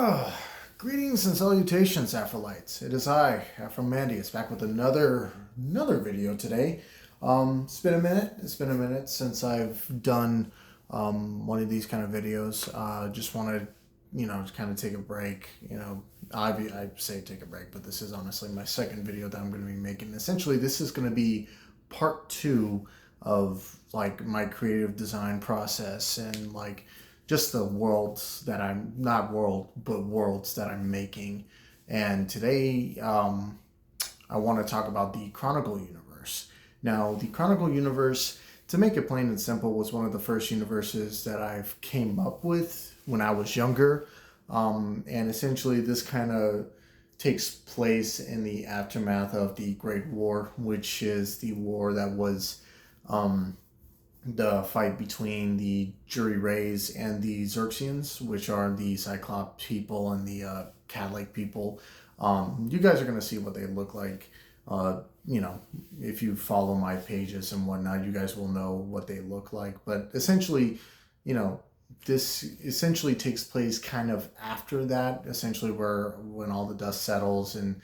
Ah, greetings and salutations, Afrolytes. It is I, AfroMandias, back with another video today. It's been a minute. It's been a minute since I've done one of these kind of videos. Just wanted, to kind of take a break. I say take a break, but this is honestly my second video that I'm going to be making. Essentially, this is going to be part two of like my creative design process and like just the worlds that I'm not world but worlds that I'm making. And today I want to talk about the Chronicle universe. Now, the Chronicle universe, to make it plain and simple, was one of the first universes that I've came up with when I was younger. And essentially, this kind of takes place in the aftermath of the Great War, which is the war that was the fight between the Jury Rays and the Xerxians, which are the Cyclops people and the Cat-like people. You guys are going to see what they look like. If you follow my pages and whatnot, you guys will know what they look like. But essentially, this essentially takes place kind of after that, essentially when all the dust settles and,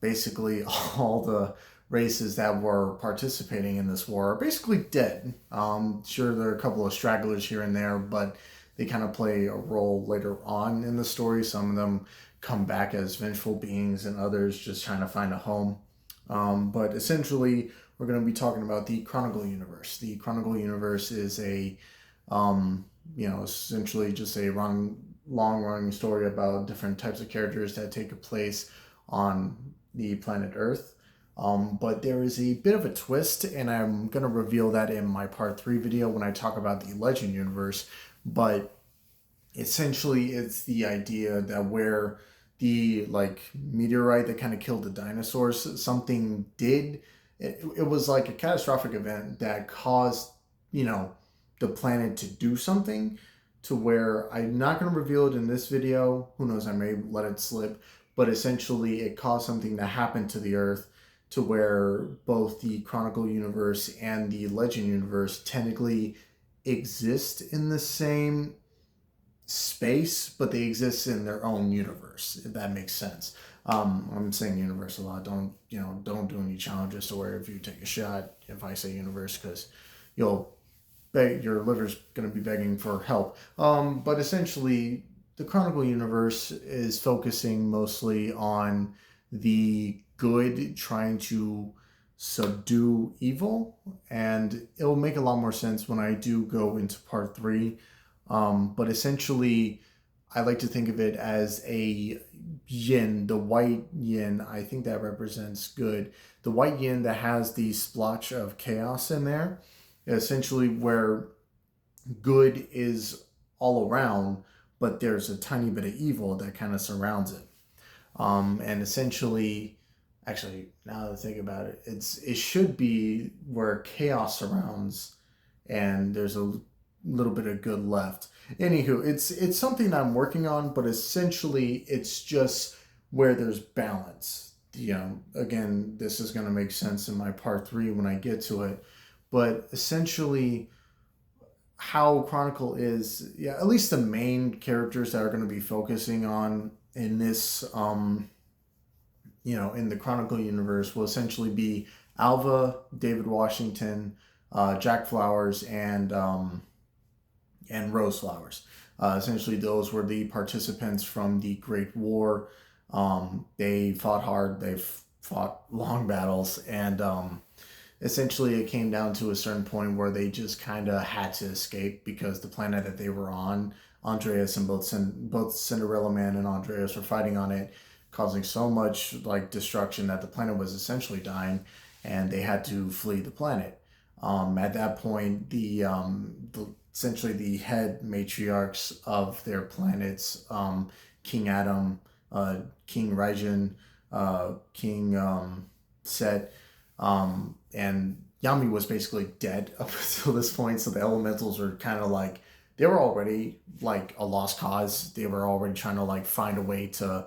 basically all the races that were participating in this war are basically dead. Sure, there are a couple of stragglers here and there, but they kind of play a role later on in the story. Some of them come back as vengeful beings, and others just trying to find a home. But essentially, we're going to be talking about the Chronicle universe. The Chronicle universe is essentially just a long-running story about different types of characters that take place on the planet Earth. But there is a bit of a twist, and I'm going to reveal that in my part 3 video when I talk about the Legend universe. But essentially, it's the idea that where the meteorite that kind of killed the dinosaurs, something did. It was like a catastrophic event that caused, the planet to do something to where I'm not going to reveal it in this video. Who knows, I may let it slip. But essentially, it caused something to happen to the Earth to where both the Chronicle universe and the Legend universe technically exist in the same space, but they exist in their own universe, if that makes sense. I'm saying universe a lot. Don't do any challenges to where if you take a shot, if I say universe, because you'll beg, your liver's going to be begging for help. But essentially, the Chronicle universe is focusing mostly on the good trying to subdue evil, and it'll make a lot more sense when I do go into part 3. But essentially, I like to think of it as a yin, the white yin. I think that represents good. The white yin that has the splotch of chaos in there, essentially where good is all around, but there's a tiny bit of evil that kind of surrounds it. And essentially, actually, now that I think about it, it should be where chaos surrounds and there's a little bit of good left. Anywho, it's something I'm working on, but essentially it's just where there's balance. Again, this is going to make sense in my part 3 when I get to it. But essentially, how Chronicle is, at least the main characters that are going to be focusing on in this, in the Chronicle universe will essentially be Alva, David Washington, Jack Flowers, and Rose Flowers. Essentially, those were the participants from the Great War. They fought hard. They fought long battles, and essentially it came down to a certain point where they just kind of had to escape because the planet that they were on, Andreas and both Cinderella Man and Andreas were fighting on it, causing so much destruction that the planet was essentially dying, and they had to flee the planet. At that point, essentially the head matriarchs of their planets, King Adam, King Raijin, King Set, and Yami was basically dead up until this point, so the elementals were kind of they were already a lost cause. They were already trying to find a way to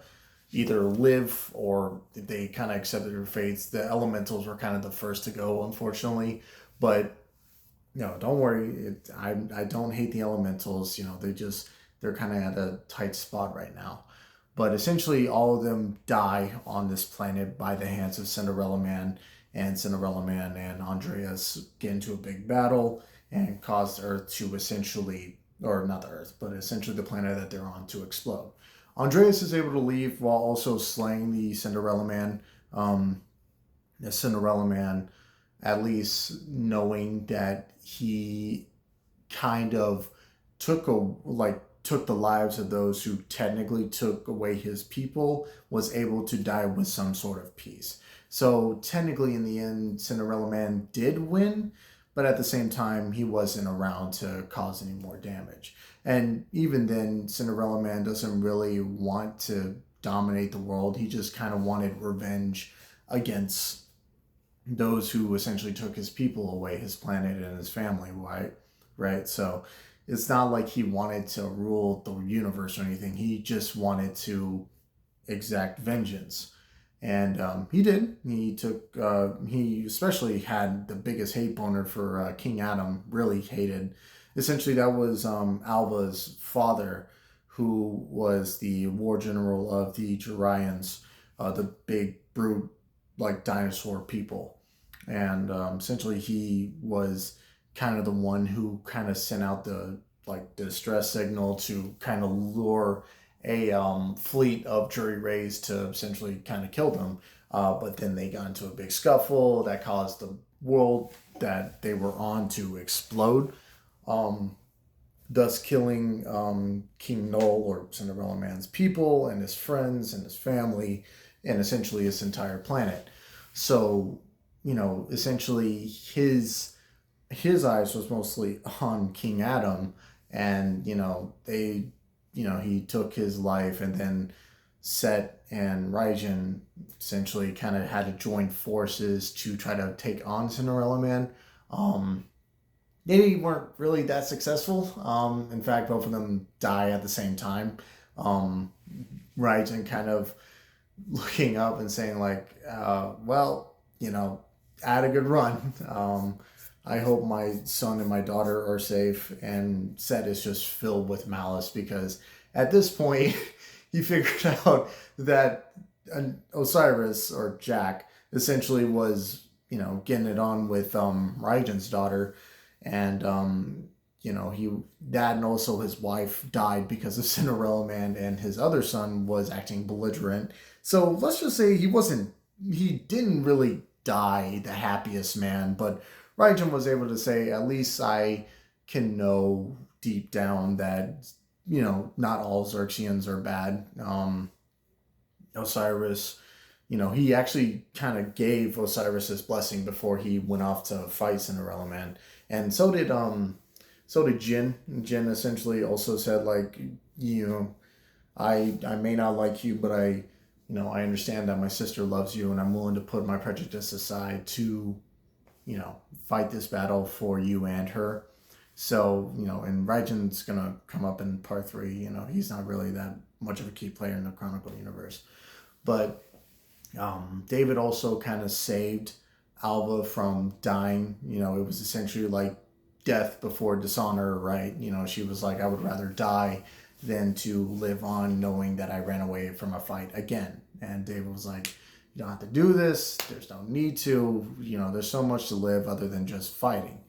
either live, or they kind of accepted their fates. The elementals were kind of the first to go, unfortunately, but don't worry. I don't hate the elementals. they're kind of at a tight spot right now. But essentially, all of them die on this planet by the hands of Cinderella Man, and Cinderella Man and Andreas get into a big battle and cause the Earth to essentially, or not the Earth, but essentially the planet that they're on to explode. Andreas is able to leave while also slaying the Cinderella Man. The Cinderella Man, at least knowing that he kind of took the lives of those who technically took away his people, was able to die with some sort of peace. So technically, in the end, Cinderella Man did win, but at the same time, he wasn't around to cause any more damage. And even then, Cinderella Man doesn't really want to dominate the world. He just kind of wanted revenge against those who essentially took his people away, his planet and his family, right? Right. So it's not like he wanted to rule the universe or anything. He just wanted to exact vengeance. And he did. He especially had the biggest hate boner for King Adam, really hated. Essentially, that was Alva's father, who was the war general of the Jurians, the big brute like dinosaur people. And essentially, he was kind of the one who kind of sent out the distress signal to kind of lure a fleet of jury rays to essentially kind of kill them. But then they got into a big scuffle that caused the world that they were on to explode, thus killing King Null, or Cinderella Man's people, and his friends and his family, and essentially his entire planet. So, essentially his eyes was mostly on King Adam, and he took his life, and then Set and Raijin essentially kind of had to join forces to try to take on Cinderella Man. They weren't really that successful. In fact, both of them die at the same time. Raijin kind of looking up and saying well, I had a good run. I hope my son and my daughter are safe. And Set is just filled with malice because at this point, he figured out that Osiris, or Jack, essentially was, getting it on with Raijin's daughter. And, that and also his wife died because of Cinderella Man, and his other son was acting belligerent. So let's just say he didn't really die the happiest man, but Raijin was able to say, at least I can know deep down that, not all Xerxians are bad. Osiris, he actually kind of gave Osiris his blessing before he went off to fight Cinderella Man. And so did Jin. Jin essentially also said, I may not like you, but I understand that my sister loves you, and I'm willing to put my prejudice aside to, fight this battle for you and her. So, and Raijin's going to come up in part 3. He's not really that much of a key player in the Chronicle universe. But David also kind of saved Alva from dying. It was essentially like death before dishonor, right? She was like, I would rather die than to live on knowing that I ran away from a fight again. And David was like, you don't have to do this. There's no need to. There's so much to live other than just fighting.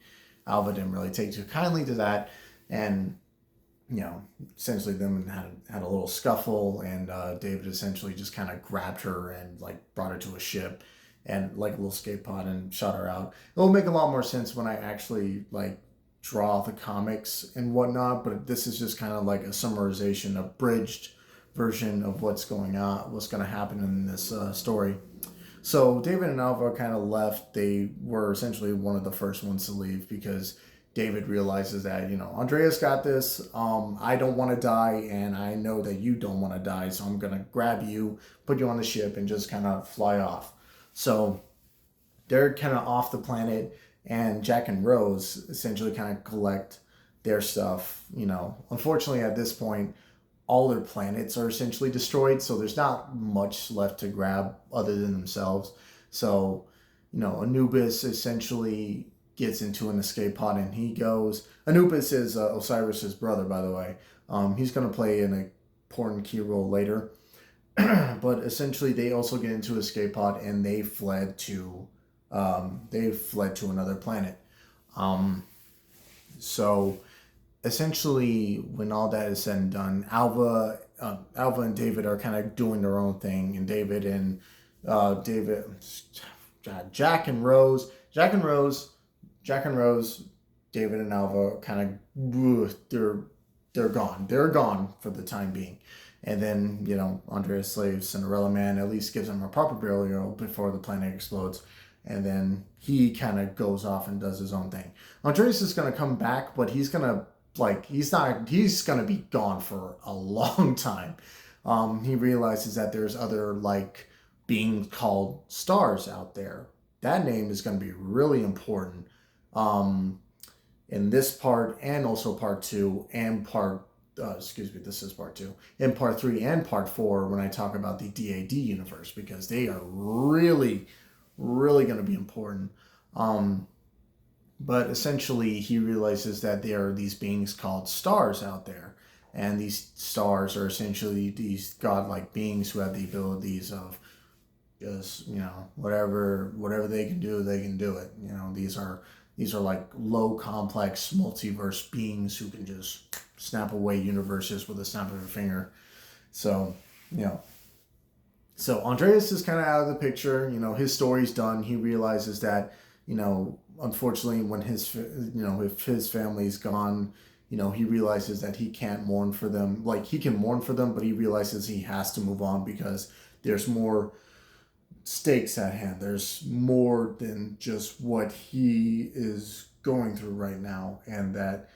Alva didn't really take too kindly to that. And, essentially them had a little scuffle, and David essentially just kind of grabbed her and brought her to a ship and like a little skate pod and shot her out. It'll make a lot more sense when I actually draw the comics and whatnot, but this is just kind of like a summarization, abridged version of what's going to happen in this story. So David and Alva kind of left. They were essentially one of the first ones to leave because David realizes that, Andreas got this. I don't want to die, and I know that you don't want to die, so I'm going to grab you, put you on the ship, and just kind of fly off. So they're kind of off the planet, and Jack and Rose essentially kind of collect their stuff. Unfortunately, at this point, all their planets are essentially destroyed, so there's not much left to grab other than themselves. So, Anubis essentially gets into an escape pod and he goes. Anubis is Osiris's brother, by the way. He's going to play an important key role later. But essentially, they also get into escape pod and they fled to another planet. So essentially, when all that is said and done, Alva and David are kind of doing their own thing, and Jack and Rose, David and Alva kind of they're gone. They're gone for the time being. And then, Andreas Slave's Cinderella Man at least gives him a proper burial before the planet explodes. And then he kind of goes off and does his own thing. Andreas is going to come back, but he's going to he's going to be gone for a long time. He realizes that there's other beings called stars out there. That name is going to be really important in this part, and also part 2 and this is part 2. In part 3 and part 4, when I talk about the DAD universe, because they are really, really going to be important. But essentially, he realizes that there are these beings called stars out there. And these stars are essentially these godlike beings who have the abilities of just, whatever they can do it. These are like low complex multiverse beings who can just snap away universes with a snap of a finger. So, So Andreas is kind of out of the picture. His story's done. He realizes that, unfortunately, when if his family's gone, he realizes that he can't mourn for them. He can mourn for them, but he realizes he has to move on because there's more stakes at hand. There's more than just what he is going through right now, and that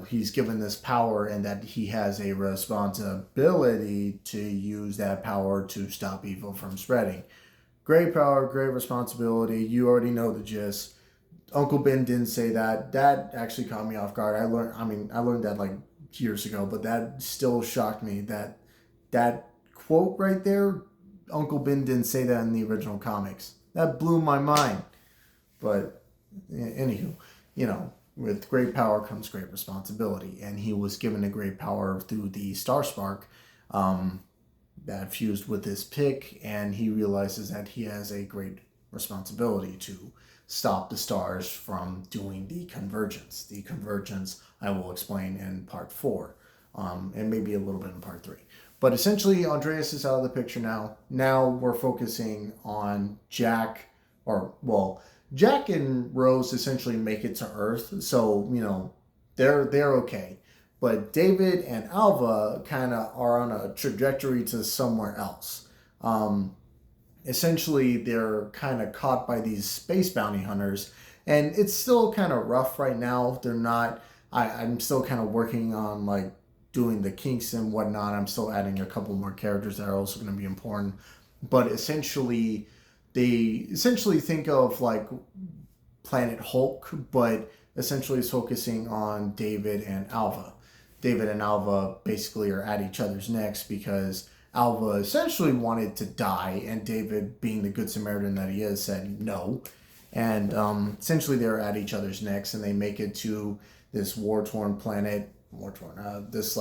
he's given this power and that he has a responsibility to use that power to stop evil from spreading. Great power, great responsibility. You already know the gist. Uncle Ben didn't say that. That actually caught me off guard. I learned that years ago, but that still shocked me that quote right there, Uncle Ben didn't say that in the original comics. That blew my mind. But anywho, with great power comes great responsibility, and he was given a great power through the Star Spark that fused with his pick, and he realizes that he has a great responsibility to stop the stars from doing the convergence. The convergence I will explain in part 4, and maybe a little bit in part 3. But essentially, Andreas is out of the picture now. Now we're focusing on Jack and Rose essentially make it to Earth, so they're okay. But David and Alva kind of are on a trajectory to somewhere else. Essentially, they're kind of caught by these space bounty hunters, and it's still kind of rough right now. They're not. I'm still kind of working on doing the kinks and whatnot. I'm still adding a couple more characters that are also going to be important. But essentially, they think of Planet Hulk, but essentially is focusing on David and Alva. David and Alva basically are at each other's necks because Alva essentially wanted to die, and David, being the good Samaritan that he is, said no. And essentially they're at each other's necks, and they make it to this war-torn planet, this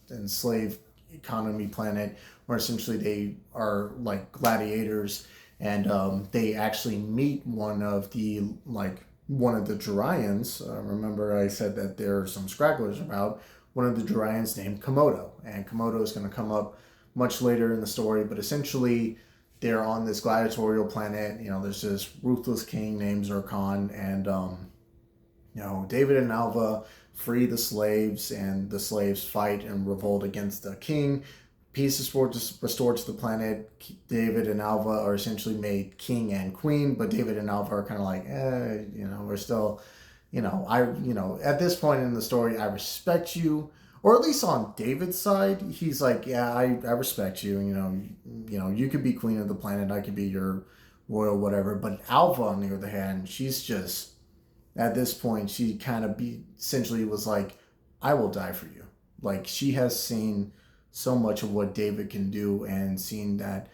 enslaved economy planet, where essentially they are like gladiators, and they actually meet one of the Jorians. Remember I said that there are some scragglers about. One of the Jorians named Komodo, and Komodo is going to come up much later in the story, but essentially they're on this gladiatorial planet. There's this ruthless king named Zircon, and David and Alva free the slaves, and the slaves fight and revolt against the king. Peace is restored to the planet. David and Alva are essentially made king and queen, but David and Alva are kind of we're still, at this point in the story, I respect you, or at least on David's side, he's like, yeah, I respect you. You could be queen of the planet, I could be your royal whatever. But Alva, on the other hand, she's just, at this point, she kind of essentially was like, I will die for you. She has seen so much of what David can do, and seen that,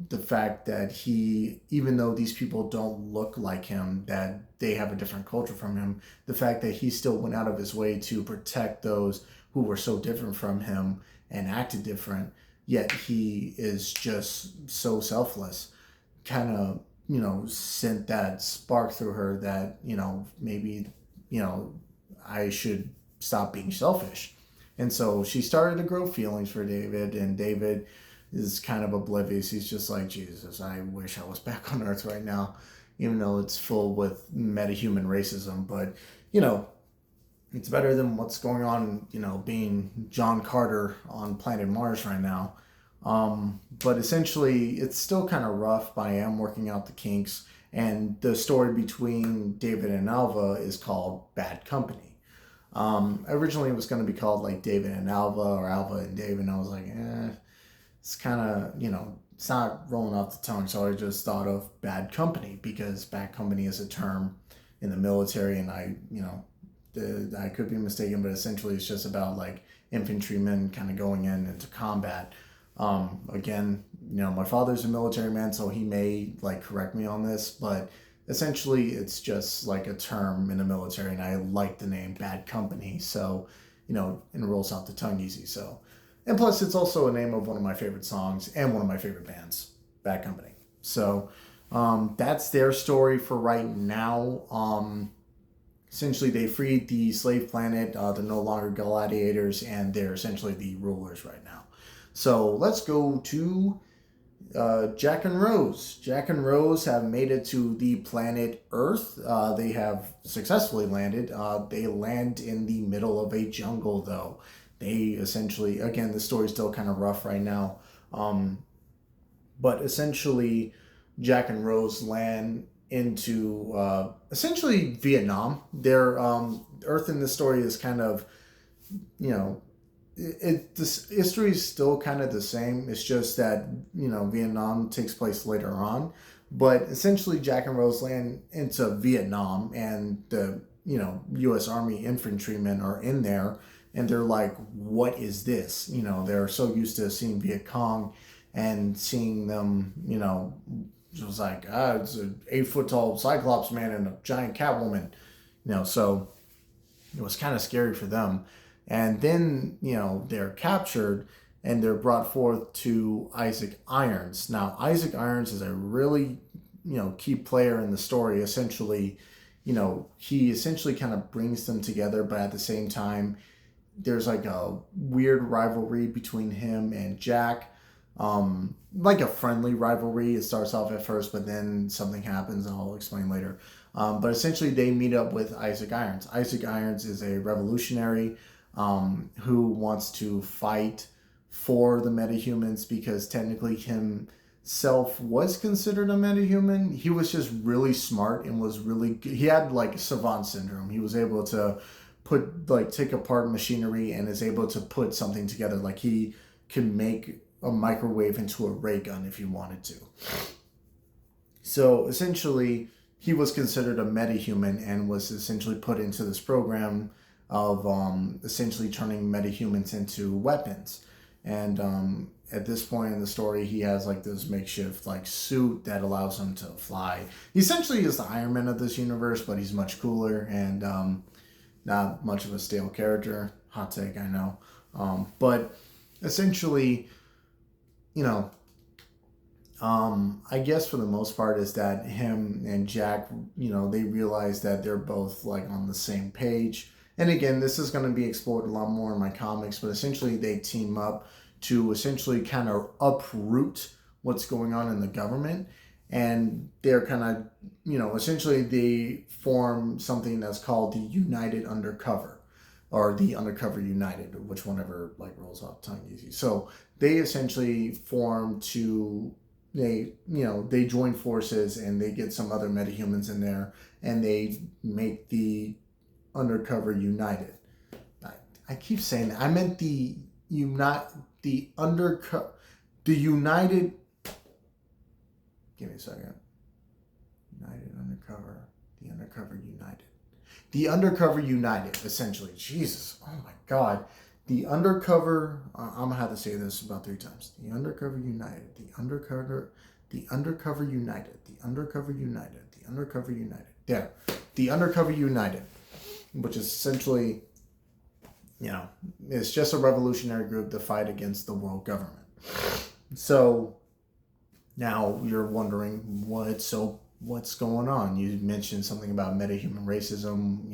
the fact that he, even though these people don't look like him, that they have a different culture from him, the fact that he still went out of his way to protect those who were so different from him and acted different, yet he is just so selfless, kind of, sent that spark through her that, maybe, I should stop being selfish. And so she started to grow feelings for David, and David is kind of oblivious. He's just like, Jesus, I wish I was back on Earth right now, even though it's full with metahuman racism. But, it's better than what's going on, being John Carter on planet Mars right now. But essentially, it's still kind of rough, but I am working out the kinks. And the story between David and Alva is called Bad Company. Originally, it was going to be called like David and Alva or Alva and David. And I was like, it's kind of, it's not rolling off the tongue. So I just thought of Bad Company because Bad Company is a term in the military. And I could be mistaken, but essentially it's just about like infantrymen kind of going into combat. Again, my father's a military man, so he may like correct me on this, but essentially it's just like a term in the military, and I like the name Bad Company, so and it rolls off the tongue easy. So, and plus it's also a name of one of my favorite songs and one of my favorite bands, Bad Company. So that's their story for right now. Essentially they freed the slave planet. They're no longer gladiators, and they're essentially the rulers right now. So let's go to Jack and Rose. Jack and Rose have made it to the planet Earth. They have successfully landed. They land in the middle of a jungle, though. They essentially, again, the story's still kind of rough right now. But essentially, Jack and Rose land into essentially Vietnam. Their Earth in this story is kind of, this history is still kind of the same. It's just that Vietnam takes place later on, but essentially Jack and Rose land into Vietnam, and the U.S. Army infantrymen are in there, and they're like, "What is this?" They're so used to seeing Viet Cong and seeing them. It was like, it's an 8-foot tall Cyclops man and a giant Catwoman. So it was kind of scary for them. And then, they're captured and they're brought forth to Isaac Irons. Now, Isaac Irons is a really, key player in the story. Essentially, he essentially kind of brings them together, but at the same time, there's like a weird rivalry between him and Jack. Like a friendly rivalry. It starts off at first, but then something happens, and I'll explain later. But essentially, they meet up with Isaac Irons. Isaac Irons is a revolutionary who wants to fight for the metahumans because technically himself was considered a metahuman. He was just really smart and was really good. He had like savant syndrome. He was able to take apart machinery and is able to put something together. Like he can make a microwave into a ray gun if he wanted to. So essentially, he was considered a metahuman and was essentially put into this program of essentially turning metahumans into weapons. And at this point in the story, he has like this makeshift like suit that allows him to fly. He essentially is the Iron Man of this universe, but he's much cooler and not much of a stale character. Hot take, I know. But essentially, I guess for the most part is that him and Jack, they realize that they're both like on the same page. And again, this is going to be explored a lot more in my comics, but essentially they team up to essentially kind of uproot what's going on in the government. And they're kind of, essentially they form something that's called the United Undercover, or the Undercover United, which whenever like rolls off tongue easy. So they essentially form they join forces and they get some other metahumans in there and they make the Undercover United. I keep saying that. I meant the United. Give me a second. United Undercover. The Undercover United. The Undercover United, essentially. Jesus. Oh my God. the undercover. I'm gonna have to say this about 3 times. The undercover united. The undercover. The undercover united. The undercover united. The undercover united. There. The undercover united, which is essentially, it's just a revolutionary group to fight against the world government. So now you're wondering what's going on. You mentioned something about metahuman racism.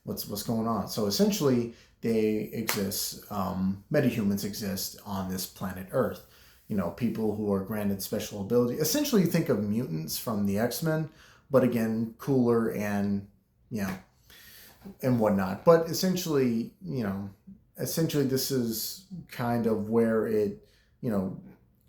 What's going on. So essentially, they exist. Metahumans exist on this planet Earth. People who are granted special ability. Essentially, think of mutants from the X-Men, but again, cooler and and whatnot. But essentially, this is kind of where it,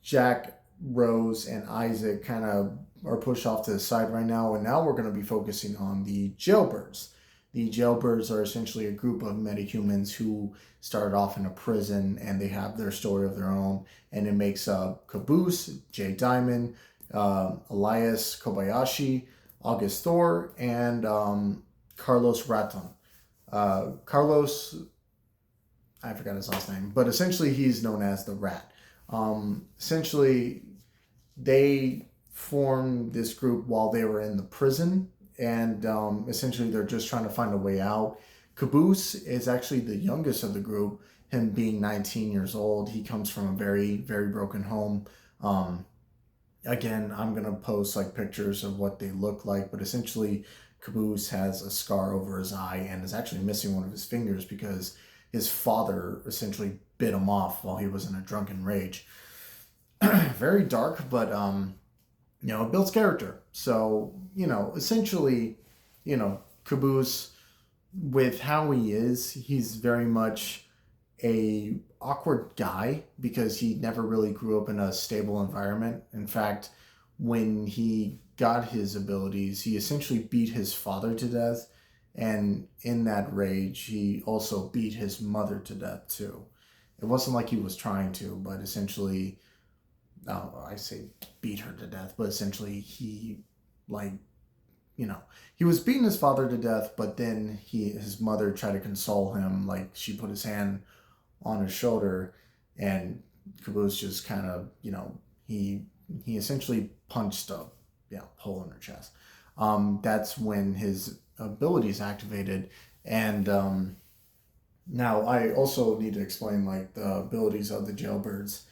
Jack, Rose, and Isaac kind of are pushed off to the side right now, and now we're going to be focusing on the jailbirds. The jailbirds are essentially a group of metahumans who started off in a prison, and they have their story of their own, and it makes up Caboose, Jay Diamond, Elias Kobayashi, August Thor, and Carlos Raton. Carlos, I forgot his last name, but essentially he's known as the Rat. Essentially, they formed this group while they were in the prison, and essentially they're just trying to find a way out. Caboose is actually the youngest of the group, him being 19 years old. He comes from a very, very broken home. Again, I'm going to post pictures of what they look like, but essentially Caboose has a scar over his eye and is actually missing one of his fingers because his father essentially bit him off while he was in a drunken rage. Very dark, but it builds character. So, essentially, Caboose, with how he is, he's very much a awkward guy because he never really grew up in a stable environment. In fact, when he got his abilities, he essentially beat his father to death, and in that rage, he also beat his mother to death too. It wasn't like he was trying to, but essentially, I say beat her to death, but essentially he was beating his father to death, but then his mother tried to console him, she put his hand on his shoulder, and Caboose just kind of, he essentially punched a hole in her chest. That's when his abilities activated, and now I also need to explain the abilities of the jailbirds.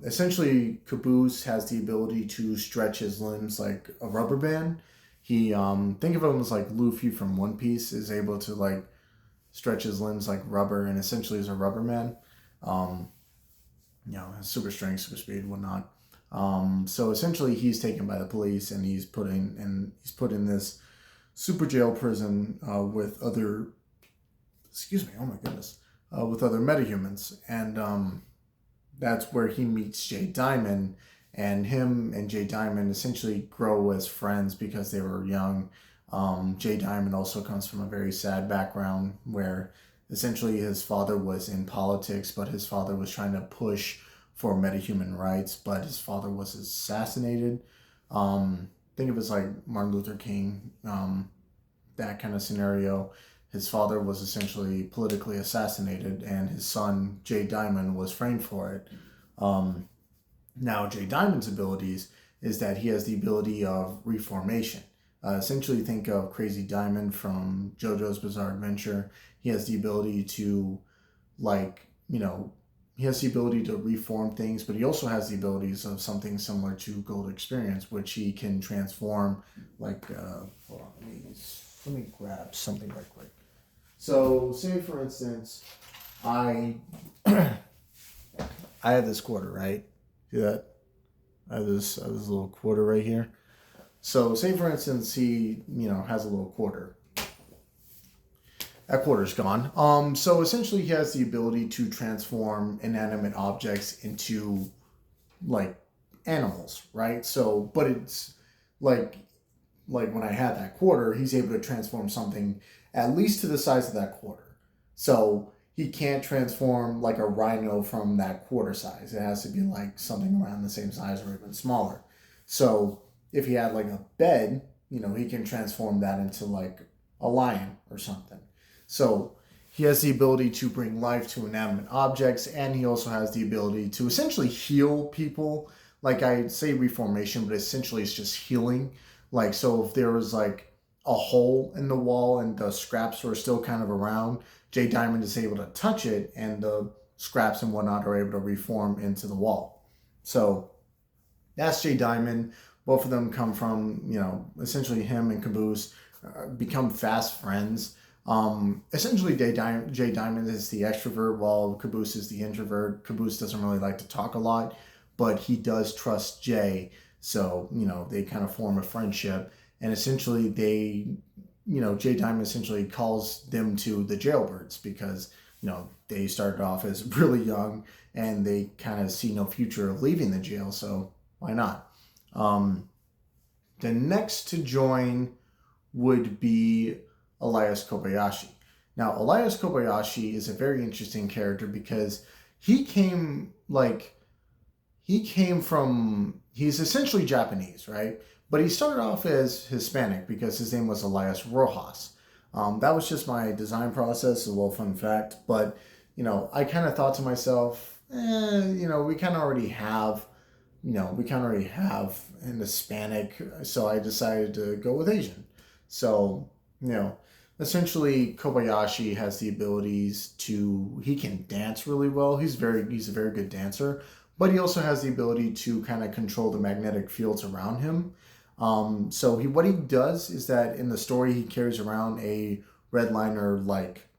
Essentially, Caboose has the ability to stretch his limbs like a rubber band. He think of him as Luffy from One Piece is able to stretch his limbs like rubber, and essentially is a rubber man. Has super strength, super speed, whatnot. So essentially, he's taken by the police, and he's put in this super jail prison with other. Excuse me. Oh my goodness. With other metahumans, and that's where he meets Jay Diamond, and him and Jay Diamond essentially grow as friends because they were young. Jay Diamond also comes from a very sad background where essentially his father was in politics, but his father was trying to push for metahuman rights, but his father was assassinated. Think of it as Martin Luther King, that kind of scenario. His father was essentially politically assassinated, and his son, Jay Diamond, was framed for it. Now, Jay Diamond's abilities is that he has the ability of reformation. Essentially, think of Crazy Diamond from JoJo's Bizarre Adventure. He has the ability to, he has the ability to reform things, but he also has the abilities of something similar to Gold Experience, which he can transform, hold on, let me grab something right quick. So, say for instance, I have this quarter, right? See that? I have this little quarter right here. So, say for instance, he has a little quarter. That quarter's gone. So essentially, he has the ability to transform inanimate objects into animals, right? So, but it's like when I had that quarter, he's able to transform something at least to the size of that quarter. So he can't transform a rhino from that quarter size. It has to be something around the same size or even smaller. So if he had a bed, he can transform that into a lion or something. So He has the ability to bring life to inanimate objects, and he also has the ability to essentially heal people. Like I say reformation, but essentially it's just healing. Like, so if there was like a hole in the wall and the scraps were still kind of around, Jay Diamond is able to touch it, and the scraps and whatnot are able to reform into the wall. So that's Jay Diamond. Both of them come from, essentially him and Caboose become fast friends. Essentially, Jay Diamond is the extrovert while Caboose is the introvert. Caboose doesn't really like to talk a lot, but he does trust Jay. So, they kind of form a friendship. And essentially, Jay Diamond essentially calls them to the jailbirds because, they started off as really young and they kind of see no future of leaving the jail. So, why not? The next to join would be Elias Kobayashi. Now, Elias Kobayashi is a very interesting character because he's essentially Japanese, right? But he started off as Hispanic because his name was Elias Rojas. That was just my design process, a little fun fact. But, I kind of thought to myself, we kind of already have an Hispanic, so I decided to go with Asian. So, essentially Kobayashi has the abilities he can dance really well. He's a very good dancer, but he also has the ability to kind of control the magnetic fields around him. So what he does is that in the story he carries around a redliner like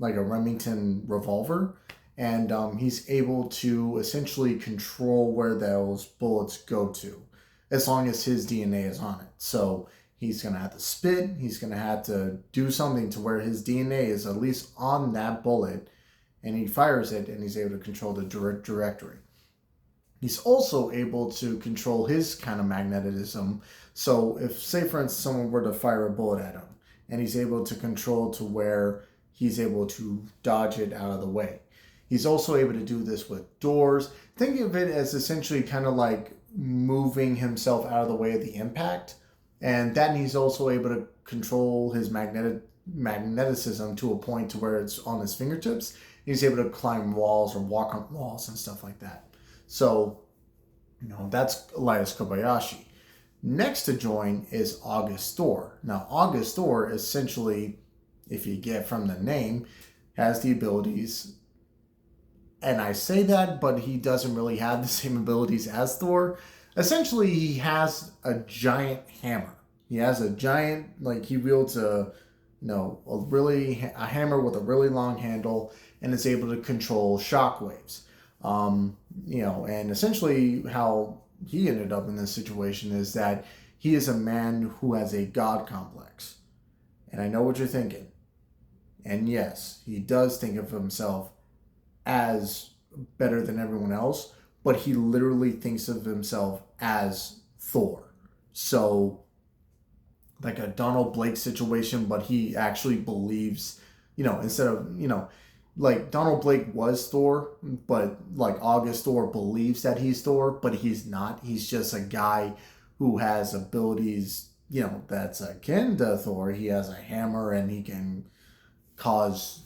a Remington revolver, and he's able to essentially control where those bullets go to, as long as his DNA is on it. So he's going to have to spit, he's going to have to do something to where his DNA is at least on that bullet, and he fires it, and he's able to control the directory. He's also able to control his kind of magnetism. So if, say for instance, someone were to fire a bullet at him, and he's able to control to where he's able to dodge it out of the way. He's also able to do this with doors. Think of it as essentially kind of like moving himself out of the way of the impact. And then he's also able to control his magneticism to a point to where it's on his fingertips. He's able to climb walls or walk on walls and stuff like that. So, that's Elias Kobayashi. Next to join is August Thor. Now, August Thor essentially, if you get from the name, has the abilities. And I say that, but he doesn't really have the same abilities as Thor. Essentially, he has a giant hammer. He has a giant, he wields a hammer with a really long handle and is able to control shockwaves. And essentially how he ended up in this situation is that he is a man who has a God complex. And I know what you're thinking. And yes, he does think of himself as better than everyone else, but he literally thinks of himself as Thor. So, like a Donald Blake situation, but he actually believes, instead of, like Donald Blake was Thor, but like August Thor believes that he's Thor, but he's not. He's just a guy who has abilities, that's akin to Thor. He has a hammer and he can cause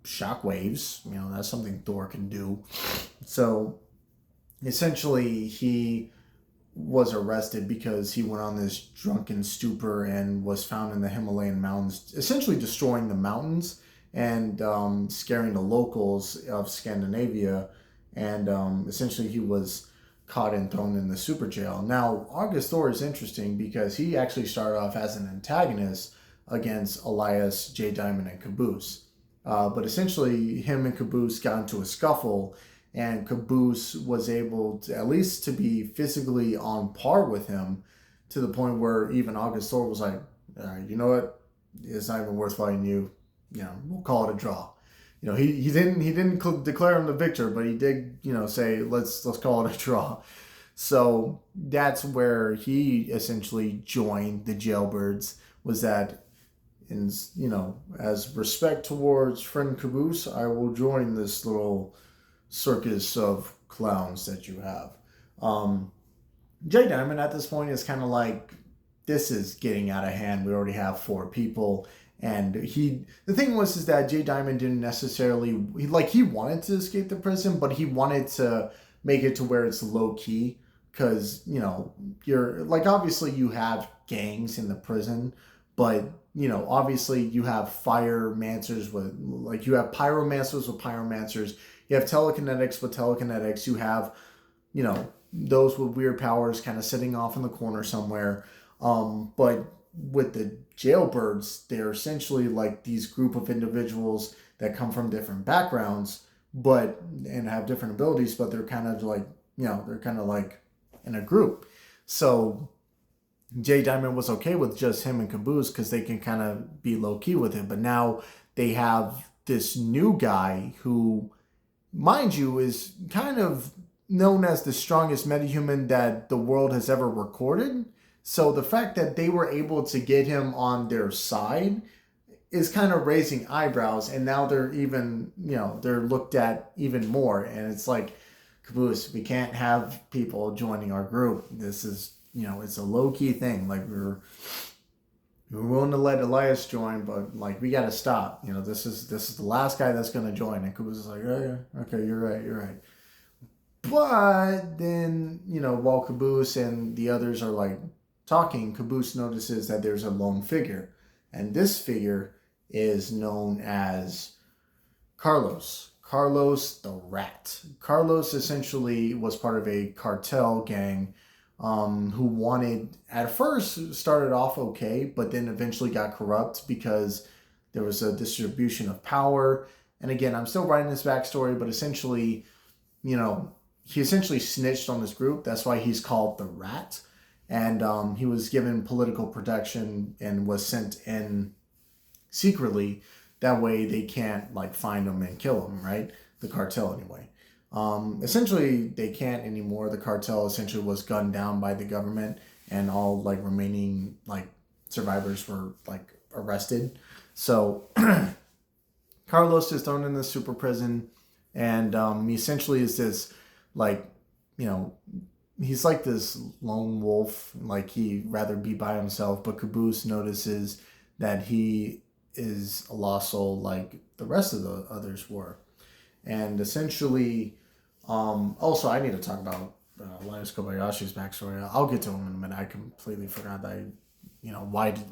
shockwaves. That's something Thor can do. So essentially he was arrested because he went on this drunken stupor and was found in the Himalayan mountains, essentially destroying the mountains and scaring the locals of Scandinavia. And essentially he was caught and thrown in the super jail. Now, August Thor is interesting because he actually started off as an antagonist against Elias, Jay Diamond, and Caboose. But essentially, him and Caboose got into a scuffle, and Caboose was able to at least to be physically on par with him, to the point where even August Thor was like, you know what? It's not even worth fighting you. We'll call it a draw. He didn't declare him the victor, but he did, say let's call it a draw. So that's where he essentially joined the Jailbirds. Was that, as respect towards friend Caboose, I will join this little circus of clowns that you have. Jay Diamond at this point is kind of like, this is getting out of hand. We already have 4 people, And the thing was is that Jay Diamond didn't necessarily, he wanted to escape the prison, but he wanted to make it to where it's low key. Because, you're, like, obviously you have gangs in the prison, but, obviously you have firomancers you have pyromancers with pyromancers, you have telekinetics with telekinetics, you have, those with weird powers kind of sitting off in the corner somewhere. But with the jailbirds, they're essentially like these group of individuals that come from different backgrounds, and have different abilities, but they're kind of like, in a group. So Jay Diamond was okay with just him and Caboose because they can kind of be low key with him. But now they have this new guy who, mind you, is kind of known as the strongest metahuman that the world has ever recorded. So the fact that they were able to get him on their side is kind of raising eyebrows. And now they're even, they're looked at even more. And it's like, Caboose, we can't have people joining our group. This is, it's a low-key thing. Like, we're willing to let Elias join, but, like, we got to stop. This is the last guy that's going to join. And Caboose is like, oh, yeah, okay, you're right. But then, while Caboose and the others are, like, talking, Caboose notices that there's a lone figure. And this figure is known as Carlos the Rat. Carlos essentially was part of a cartel gang who at first started off okay, but then eventually got corrupt because there was a distribution of power. And again, I'm still writing this backstory, but essentially, he essentially snitched on this group. That's why he's called the Rat. And he was given political protection and was sent in secretly. That way they can't find him and kill him, right? The cartel anyway. Essentially they can't anymore. The cartel essentially was gunned down by the government, and all remaining survivors were arrested. So Carlos is thrown in the super prison, and he essentially is this he's like this lone wolf. He'd rather be by himself, but Caboose notices that he is a lost soul like the rest of the others were. And essentially, also I need to talk about Linus Kobayashi's backstory. I'll get to him in a minute. I completely forgot that,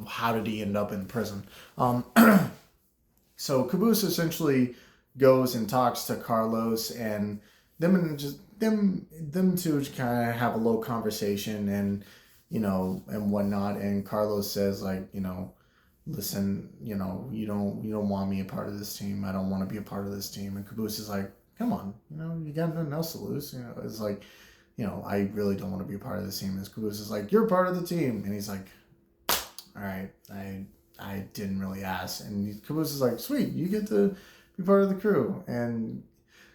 how did he end up in prison? So Caboose essentially goes and talks to Carlos, and them two kind of have a little conversation, and and whatnot. And Carlos says listen, you don't want me a part of this team. I don't want to be a part of this team. And Caboose is like, come on, you got nothing else to lose. It's like, I really don't want to be a part of this team. And Caboose is like, you're part of the team. And he's like, all right, I didn't really ask. And Caboose is like, sweet, you get to be part of the crew. And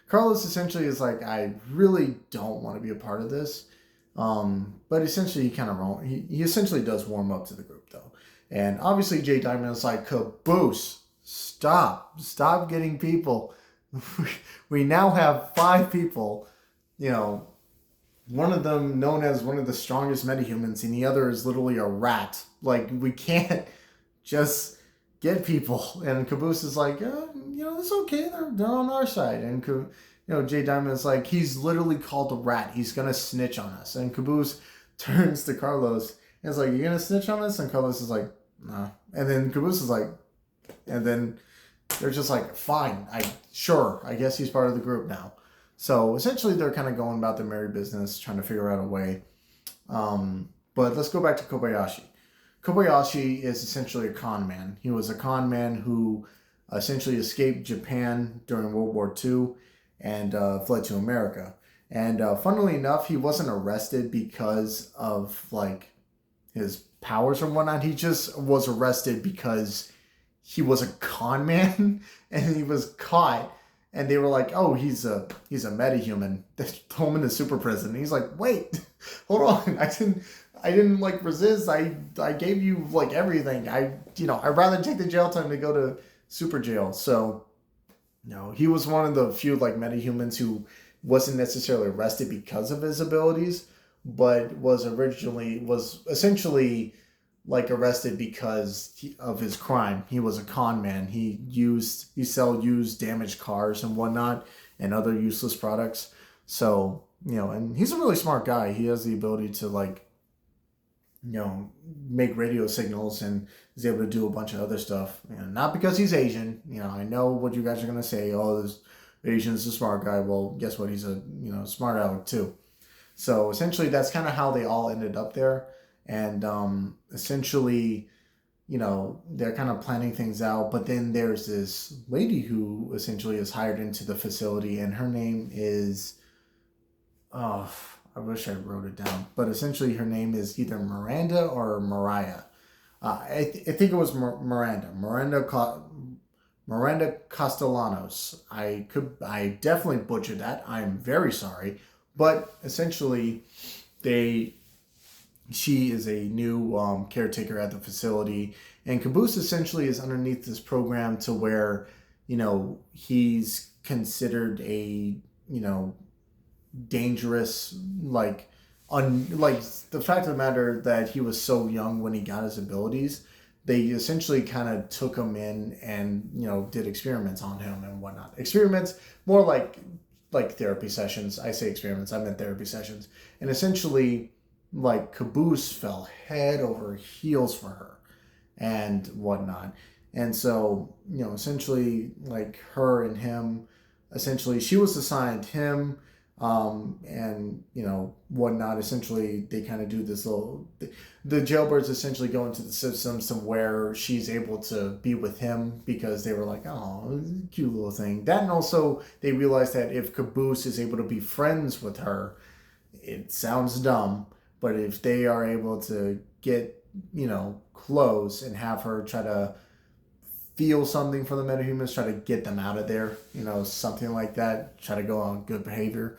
Carlos essentially is like, I really don't want to be a part of this. But essentially he essentially does warm up to the group though. And obviously Jay Diamond is like, Caboose, stop getting people. We now have 5 people, one of them known as one of the strongest metahumans, and the other is literally a rat. We can't just get people. And Caboose is like, it's okay. They're on our side. And, Jay Diamond is like, he's literally called a rat. He's going to snitch on us. And Caboose turns to Carlos and is like, you going to snitch on us? And Carlos is like, nah. And then Caboose is like, and then they're just like, fine. I guess he's part of the group now. So essentially they're kind of going about their merry business, trying to figure out a way. But let's go back to Kobayashi. Kobayashi is essentially a con man. He was a con man who essentially escaped Japan during World War II and fled to America. And funnily enough, he wasn't arrested because of his powers or whatnot. He just was arrested because he was a con man and he was caught. And they were like, oh, he's a metahuman. They throw him in the super prison. And he's like, wait, hold on. I didn't resist. I gave you everything. I'd rather take the jail time to go to super jail. So no, he was one of the few metahumans who wasn't necessarily arrested because of his abilities, but was essentially like arrested because of his crime. He was a con man. He sell used damaged cars and whatnot and other useless products. So, and he's a really smart guy. He has the ability to like, make radio signals and is able to do a bunch of other stuff. Not because he's Asian. I know what you guys are gonna say. Oh, this Asian's a smart guy. Well, guess what? He's a smart aleck too. So essentially, that's kind of how they all ended up there. And essentially, they're kind of planning things out. But then there's this lady who essentially is hired into the facility, and her name is, oh, I wish I wrote it down. But essentially, her name is either Miranda or Mariah. I think it was Miranda. Miranda Castellanos. I definitely butchered that. I'm very sorry. But essentially, she is a new caretaker at the facility, and Caboose essentially is underneath this program to where, he's considered a, dangerous, like the fact of the matter that he was so young when he got his abilities. They essentially kind of took him in and did experiments on him and whatnot. Experiments more like therapy sessions. I say experiments, I meant therapy sessions. And essentially, like, Caboose fell head over heels for her and whatnot. And so, essentially, like, her and him, essentially, she was assigned him, and whatnot. Essentially, they kind of do this the jailbirds essentially go into the systems to where she's able to be with him because they were like, oh, cute little thing. That, and also they realized that if Caboose is able to be friends with her, it sounds dumb, but if they are able to get close and have her try to feel something for the metahumans, try to get them out of there, something like that, try to go on good behavior.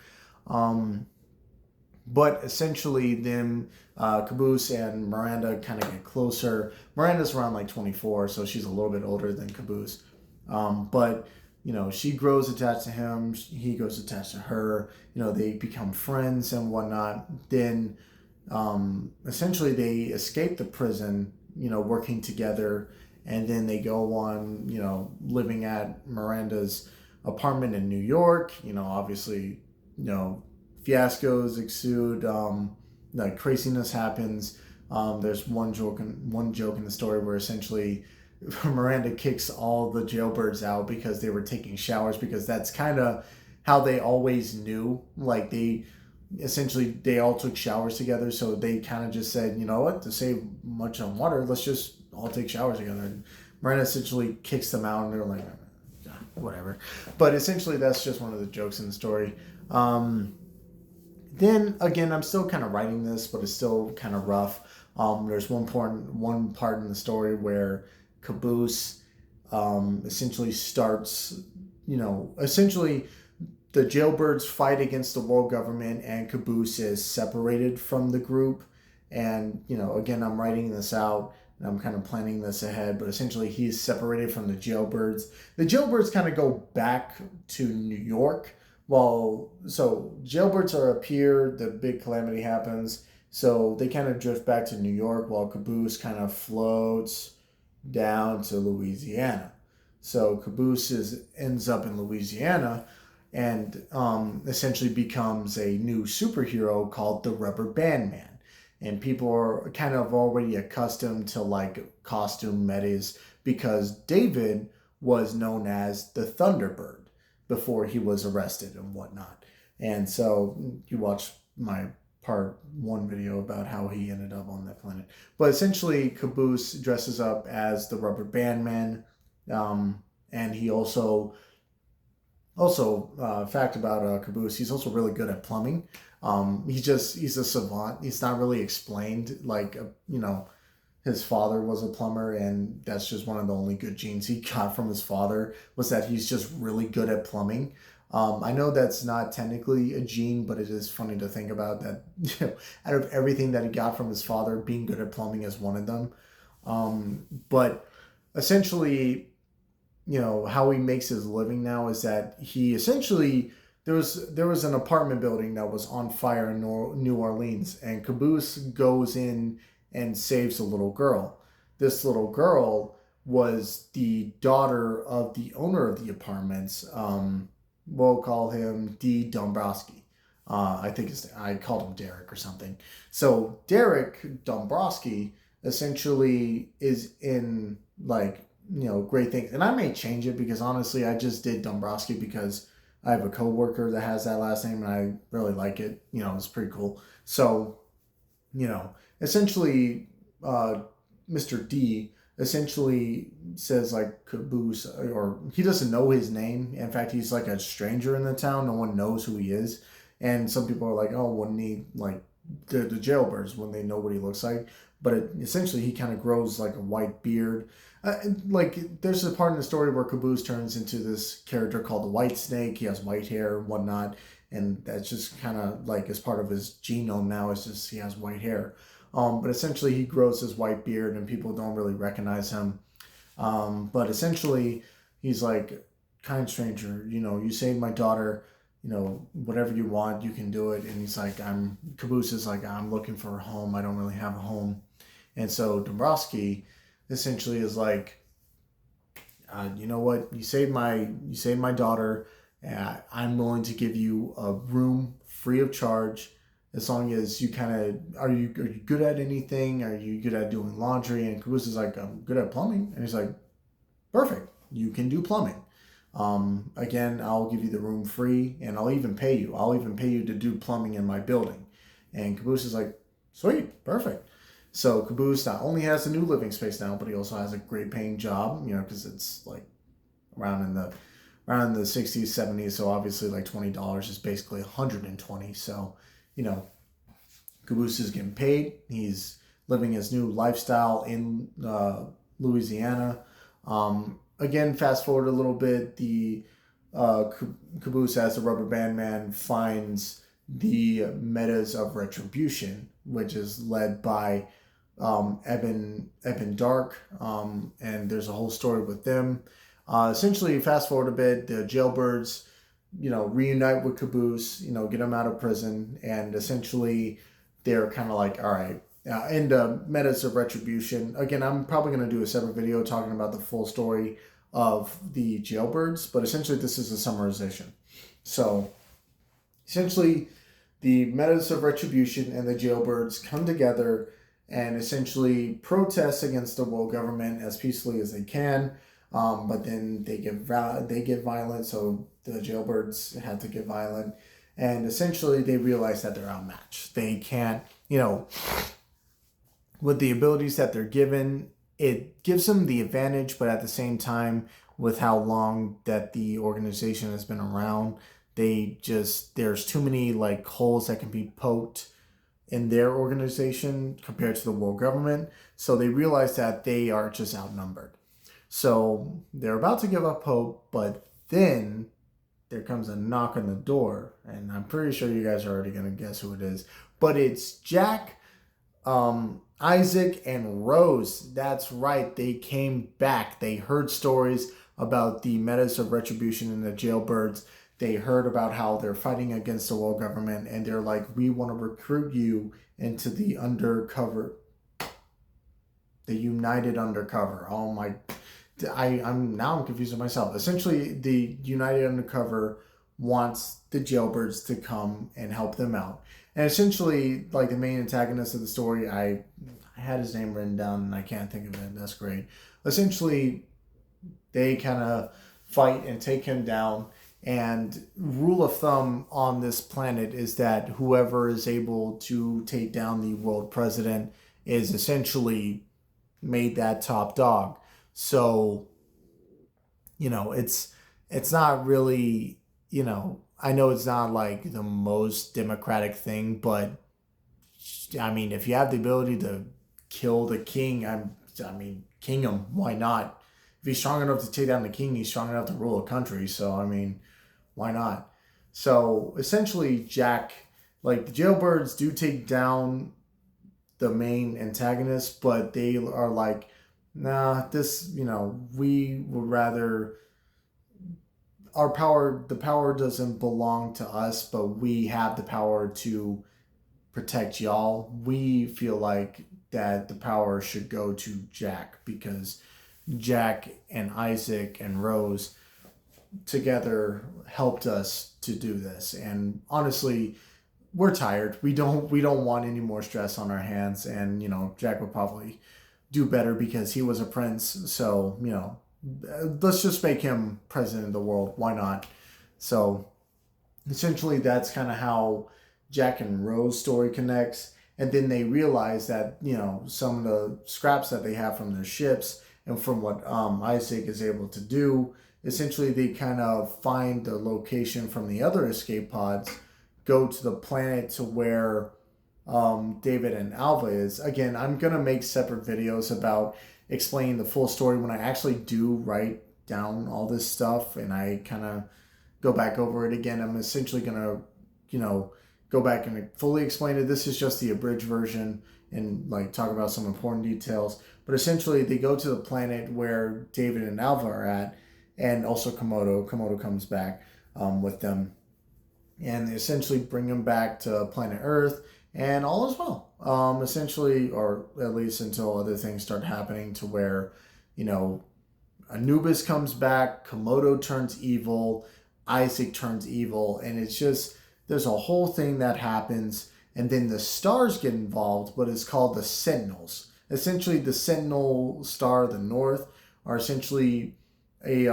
But essentially then Caboose and Miranda kind of get closer. Miranda's around like 24, so she's a little bit older than Caboose. But she grows attached to him, he grows attached to her, they become friends and whatnot. Then essentially they escape the prison, working together. And then they go on, living at Miranda's apartment in New York. Obviously, fiascos ensued. Like craziness happens. There's one joke in the story where essentially Miranda kicks all the jailbirds out because they were taking showers, because that's kind of how they always knew. Like they all took showers together, so they kind of just said, you know what, to save much on water, let's just all take showers together. And Miranda essentially kicks them out, and they're like, whatever. But essentially, that's just one of the jokes in the story. Then again, I'm still kind of writing this, but it's still kind of rough. There's one part in the story where Caboose essentially starts, essentially the jailbirds fight against the world government, and Caboose is separated from the group. And again, I'm writing this out and I'm kind of planning this ahead, but essentially he's separated from the jailbirds. The jailbirds kind of go back to New York. So jailbirds are up here, the big calamity happens, so they kind of drift back to New York while Caboose kind of floats down to Louisiana. So Caboose ends up in Louisiana and essentially becomes a new superhero called the Rubber Band Man. And people are kind of already accustomed to like costume metas because David was known as the Thunderbird before he was arrested and whatnot. And so you watch my part 1 video about how he ended up on that planet. But essentially Caboose dresses up as the Rubber Band Man. And he also fact about Caboose, he's also really good at plumbing. He's a savant. He's not really explained. Like, his father was a plumber, and that's just one of the only good genes he got from his father, was that he's just really good at plumbing. I know that's not technically a gene, but it is funny to think about that, out of everything that he got from his father, being good at plumbing is one of them. But essentially, how he makes his living now is that he essentially, there was an apartment building that was on fire in New Orleans, and Caboose goes in and saves a little girl. This little girl was the daughter of the owner of the apartments. We'll call him D. Dombrowski. I called him Derek or something. So Derek Dombrowski essentially is in like, great things. And I may change it because honestly, I just did Dombrowski because I have a coworker that has that last name and I really like it. It's pretty cool. So, essentially, Mr. D essentially says like Caboose, or he doesn't know his name. In fact, he's like a stranger in the town. No one knows who he is. And some people are like, oh, wouldn't he like the jailbirds when they know what he looks like? But essentially, he kind of grows like a white beard. Like there's a part in the story where Caboose turns into this character called the White Snake. He has white hair and whatnot, and that's just kind of like as part of his genome now. It's just he has white hair. But essentially, he grows his white beard, and people don't really recognize him. But essentially, he's like, kind stranger, you saved my daughter. Whatever you want, you can do it. And he's like, Caboose is like, I'm looking for a home. I don't really have a home. And so Dombrowski essentially is like, you know what? You saved my daughter. I'm willing to give you a room free of charge, as long as you kind of are you good at anything? Are you good at doing laundry? And Caboose is like, I'm good at plumbing. And he's like, perfect. You can do plumbing. Again, I'll give you the room free, and I'll even pay you. I'll even pay you to do plumbing in my building. And Caboose is like, sweet, perfect. So Caboose not only has a new living space now, but he also has a great paying job, because it's like around in the 60s, 70s. So obviously like $20 is basically 120. So, Caboose is getting paid. He's living his new lifestyle in Louisiana. Again, fast forward a little bit, the Caboose as the Rubber Band Man finds the Metas of Retribution, which is led by Eben Dark, and there's a whole story with them. Essentially, fast forward a bit, the Jailbirds, reunite with Caboose, get him out of prison, and essentially they're kind of like, all right. And Metas of Retribution. Again, I'm probably going to do a separate video talking about the full story of the Jailbirds, but essentially this is a summarization. So, essentially, the Metas of Retribution and the Jailbirds come together and essentially protest against the world government as peacefully as they can. But then they get violent, so the Jailbirds had to get violent, and essentially they realize that they're outmatched. They can't, with the abilities that they're given, it gives them the advantage, but at the same time, with how long that the organization has been around, there's too many like holes that can be poked in their organization compared to the world government. So they realize that they are just outnumbered. So they're about to give up hope, but then there comes a knock on the door, and I'm pretty sure you guys are already going to guess who it is. But it's Jack, Isaac, and Rose. That's right. They came back. They heard stories about the Metas of Retribution and the Jailbirds. They heard about how they're fighting against the world government, and they're like, we want to recruit you into the undercover, the United Undercover. Oh my, I'm confused with myself. Essentially, the United Undercover wants the Jailbirds to come and help them out. And essentially, like the main antagonist of the story, I had his name written down and I can't think of it. That's great. Essentially, they kind of fight and take him down. And rule of thumb on this planet is that whoever is able to take down the world president is essentially made that top dog. So, it's not really, I know it's not like the most democratic thing, but I mean, if you have the ability to kill the king, king him, why not? If he's strong enough to take down the king, he's strong enough to rule a country. So, why not? So, essentially, Jack, like the Jailbirds do take down the main antagonist, but they are like, nah, this, we would rather, the power doesn't belong to us, but we have the power to protect y'all. We feel like that the power should go to Jack, because Jack and Isaac and Rose together helped us to do this. And honestly, we're tired. We don't want any more stress on our hands. And Jack would probably do better because he was a prince. So let's just make him president of the world. Why not? So essentially, that's kind of how Jack and Rose story connects. And then they realize that some of the scraps that they have from their ships and from what Isaac is able to do, essentially they kind of find the location from the other escape pods, go to the planet to where David and Alva is. Again, I'm going to make separate videos about explaining the full story when I actually do write down all this stuff and I kind of go back over it again. I'm essentially going to, go back and fully explain it. This is just the abridged version and talk about some important details. But essentially they go to the planet where David and Alva are at, and also Komodo. Komodo comes back with them. And they essentially bring them back to planet Earth, and all is well. Essentially, or at least until other things start happening to where, Anubis comes back, Komodo turns evil, Isaac turns evil, and it's just, there's a whole thing that happens, and then the stars get involved, but it's called the Sentinels. Essentially, the Sentinel Star of the North are essentially a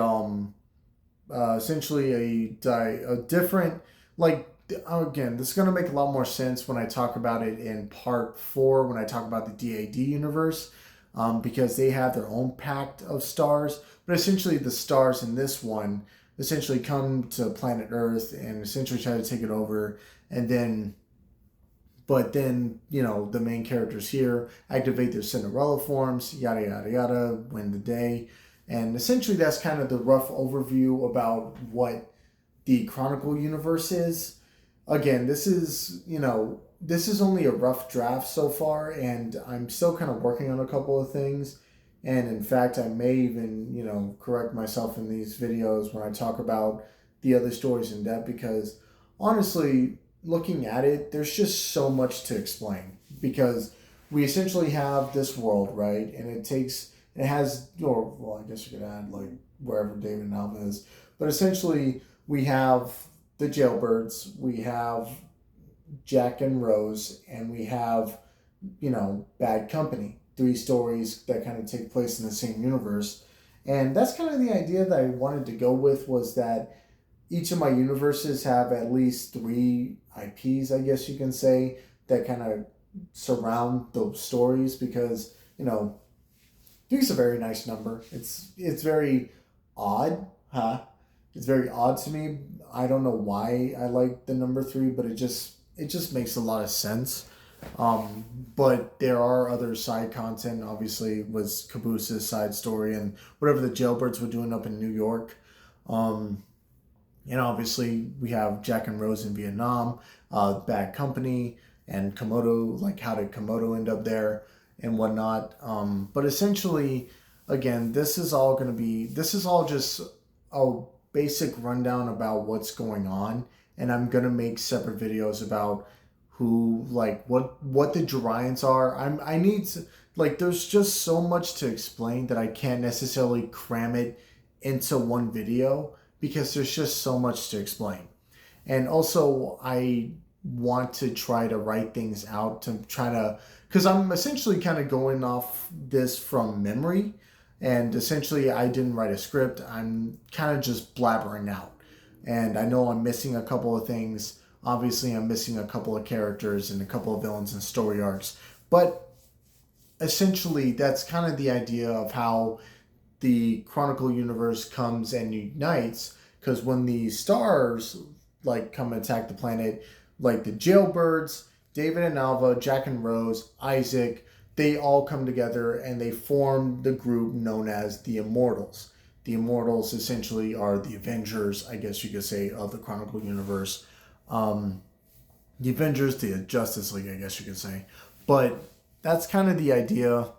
different, again, this is going to make a lot more sense when I talk about it in part 4, when I talk about the DAD universe, because they have their own pact of stars. But essentially the stars in this one essentially come to planet Earth and essentially try to take it over. And then, the main characters here activate their Cinderella forms, yada, yada, yada, win the day. And essentially that's kind of the rough overview about what the Chronicle universe is. Again, this is only a rough draft so far, and I'm still kind of working on a couple of things. And in fact, I may even, correct myself in these videos when I talk about the other stories in depth, because honestly, looking at it, there's just so much to explain, because we essentially have this world, right? And it has, I guess you could add wherever David and Alva is, but essentially we have the jailbirds, we have Jack and Rose, and we have, Bad Company. 3 stories that kind of take place in the same universe. And that's kind of the idea that I wanted to go with, was that each of my universes have at least 3 IPs, I guess you can say, that kind of surround those stories, because, 3 is a very nice number. It's very odd, huh? It's very odd to me. I don't know why I like the number 3, but it just makes a lot of sense. But there are other side content. Obviously, was Caboose's side story and whatever the jailbirds were doing up in New York. Obviously we have Jack and Rose in Vietnam, Bad Company, and Komodo. How did Komodo end up there and whatnot? But essentially, again, this is all just a basic rundown about what's going on, and I'm gonna make separate videos about who, what the Gerions are. I need to, there's just so much to explain that I can't necessarily cram it into one video, because there's just so much to explain. And also I want to try to write things out to try to, because I'm essentially kind of going off this from memory, and essentially I didn't write a script. I'm kind of just blabbering out, and I know I'm missing a couple of things. Obviously, I'm missing a couple of characters and a couple of villains and story arcs. But essentially, that's kind of the idea of how the Chronicle universe comes and unites. Because when the stars come and attack the planet, the jailbirds, David and Alva, Jack and Rose, Isaac, they all come together and they form the group known as the Immortals. The Immortals essentially are the Avengers, I guess you could say, of the Chronicle universe. The Avengers, the Justice League, I guess you could say. But that's kind of the idea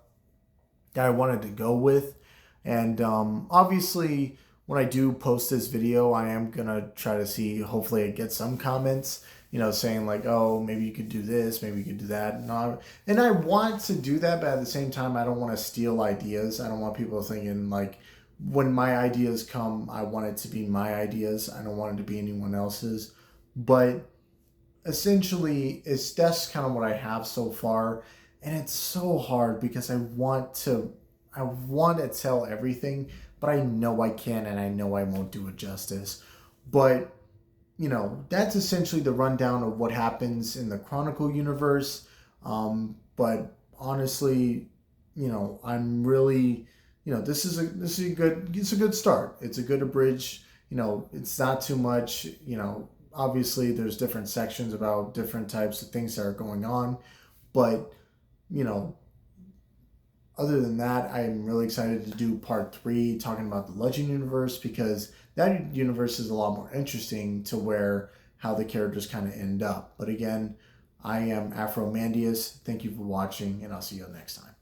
that I wanted to go with. And obviously, when I do post this video, I am going to try to see, hopefully I get some comments, saying like, oh, maybe you could do this, maybe you could do that. And I want to do that, but at the same time, I don't want to steal ideas. I don't want people thinking like, when my ideas come, I want it to be my ideas. I don't want it to be anyone else's. But essentially, that's kind of what I have so far, and it's so hard because I want to tell everything, but I know I can, and I know I won't do it justice. But that's essentially the rundown of what happens in the Chronicle universe. But honestly, I'm really, it's a good start. It's a good abridge. It's not too much. Obviously there's different sections about different types of things that are going on, but you know, other than that, I'm really excited to do part three talking about the Legend universe because that universe is a lot more interesting to where how the characters kind of end up. But again, I am AfroMandias. Thank you for watching, and I'll see you next time.